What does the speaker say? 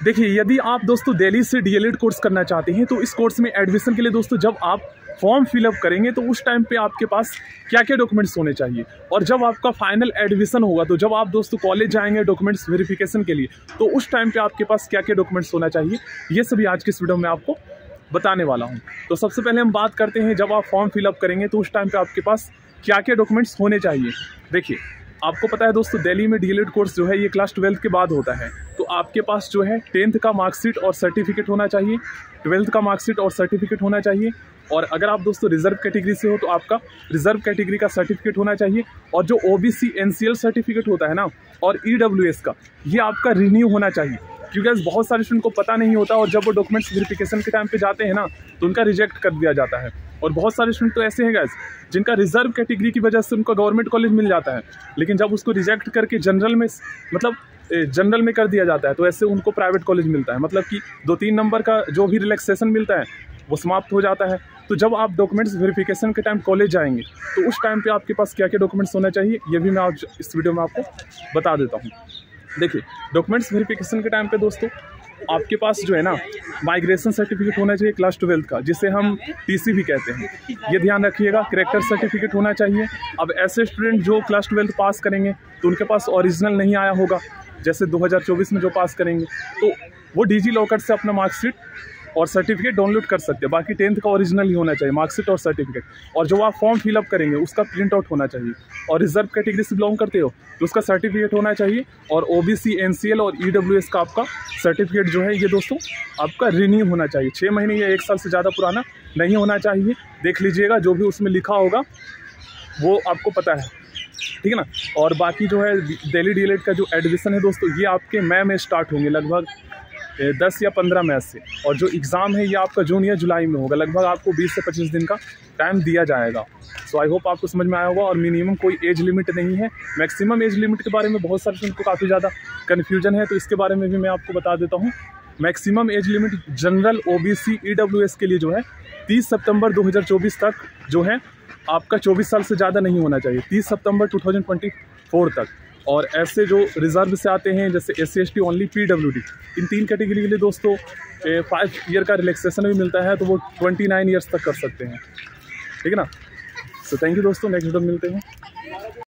देखिए, यदि आप दोस्तों दिल्ली से डीएलएड कोर्स करना चाहते हैं तो इस कोर्स में एडमिशन के लिए दोस्तों जब आप फॉर्म फिलअप करेंगे तो उस टाइम पे आपके पास क्या क्या डॉक्यूमेंट्स होने चाहिए, और जब आपका फाइनल एडमिशन होगा तो जब आप दोस्तों कॉलेज जाएंगे डॉक्यूमेंट्स वेरिफिकेशन के लिए तो उस टाइम पे आपके पास क्या क्या डॉक्यूमेंट्स होना चाहिए, ये सभी आज की इस वीडियो में आपको बताने वाला हूँ। तो सबसे पहले हम बात करते हैं जब आप फॉर्म फिलअप करेंगे तो उस टाइम पे आपके पास क्या क्या डॉक्यूमेंट्स होने चाहिए। देखिए, आपको पता है दोस्तों दिल्ली में डीएलएड कोर्स जो है ये क्लास 12 के बाद होता है, तो आपके पास जो है 10th का मार्कशीट और सर्टिफिकेट होना चाहिए, 12th का मार्कशीट और सर्टिफिकेट होना चाहिए, और अगर आप दोस्तों रिजर्व कैटेगरी से हो तो आपका रिजर्व कैटेगरी का सर्टिफिकेट होना चाहिए, और जो ओबीसी एनसीएल सर्टिफिकेट होता है ना और ईडब्ल्यूएस का, ये आपका रिन्यू होना चाहिए, क्योंकि बहुत सारे स्टूडेंट को पता नहीं होता और जब वो डॉक्यूमेंट्स वेरिफिकेशन के टाइम पे जाते हैं ना तो उनका रिजेक्ट कर दिया जाता है। और बहुत सारे स्टूडेंट तो ऐसे हैं गाइस जिनका रिजर्व कैटेगरी की वजह से उनको गवर्नमेंट कॉलेज मिल जाता है, लेकिन जब उसको रिजेक्ट करके जनरल में कर दिया जाता है तो ऐसे उनको प्राइवेट कॉलेज मिलता है, मतलब कि 2-3 नंबर का जो भी रिलैक्सेशन मिलता है वो समाप्त हो जाता है। तो जब आप डॉक्यूमेंट्स वेरिफिकेशन के टाइम कॉलेज जाएंगे तो उस टाइम पे आपके पास क्या क्या डॉक्यूमेंट्स होना चाहिए ये भी मैं आज इस वीडियो में आपको बता देता हूँ। देखिए, डॉक्यूमेंट्स वेरिफिकेशन के टाइम पे दोस्तों आपके पास जो है ना माइग्रेशन सर्टिफिकेट होना चाहिए क्लास 12 का, जिसे हम टीसी भी कहते हैं, ये ध्यान रखिएगा। कैरेक्टर सर्टिफिकेट होना चाहिए। अब ऐसे स्टूडेंट जो क्लास 12 पास करेंगे तो उनके पास ओरिजिनल नहीं आया होगा, जैसे 2024 में जो पास करेंगे तो वो डिजी लॉकर से अपना मार्कशीट और सर्टिफिकेट डाउनलोड कर सकते हैं। बाकी 10th का ओरिजिनल ही होना चाहिए, मार्कशीट और सर्टिफिकेट। और जो आप फॉर्म फिलअप करेंगे उसका प्रिंट आउट होना चाहिए, और रिजर्व कैटेगरी से बिलोंग करते हो तो उसका सर्टिफिकेट होना चाहिए, और ओबीसी एनसीएल और ईडब्ल्यूएस का आपका सर्टिफिकेट जो है ये दोस्तों आपका रिन्यू होना चाहिए। 6 महीने या 1 साल से ज़्यादा पुराना नहीं होना चाहिए। देख लीजिएगा जो भी उसमें लिखा होगा वो आपको पता है, ठीक है ना। और बाकी जो है दिल्ली डीएलएड का जो एडमिशन है दोस्तों ये आपके मई में स्टार्ट होंगे, लगभग 10 या 15 मई से, और जो एग्ज़ाम है ये आपका जून या जुलाई में होगा। लगभग आपको 20 से 25 दिन का टाइम दिया जाएगा। सो आई होप आपको समझ में आया होगा। और मिनिमम कोई एज लिमिट नहीं है। मैक्सिमम एज लिमिट के बारे में बहुत सारे स्टूडेंट को काफ़ी ज़्यादा कन्फ्यूजन है, तो इसके बारे में भी मैं आपको बता देता हूँ। Maximum age limit general OBC EWS के लिए जो है 30 सितंबर 2024 तक जो है आपका 24 साल से ज़्यादा नहीं होना चाहिए, 30 सितंबर 2024 तक। और ऐसे जो रिजर्व से आते हैं जैसे SC/ST ओनली, PWD, इन 3 कैटेगरी के लिए दोस्तों 5 ईयर का रिलैक्सेशन भी मिलता है, तो वो 29 ईयर्स तक कर सकते हैं, ठीक है ना। सो थैंक यू दोस्तों, नेक्स्ट वीडियो में मिलते हैं।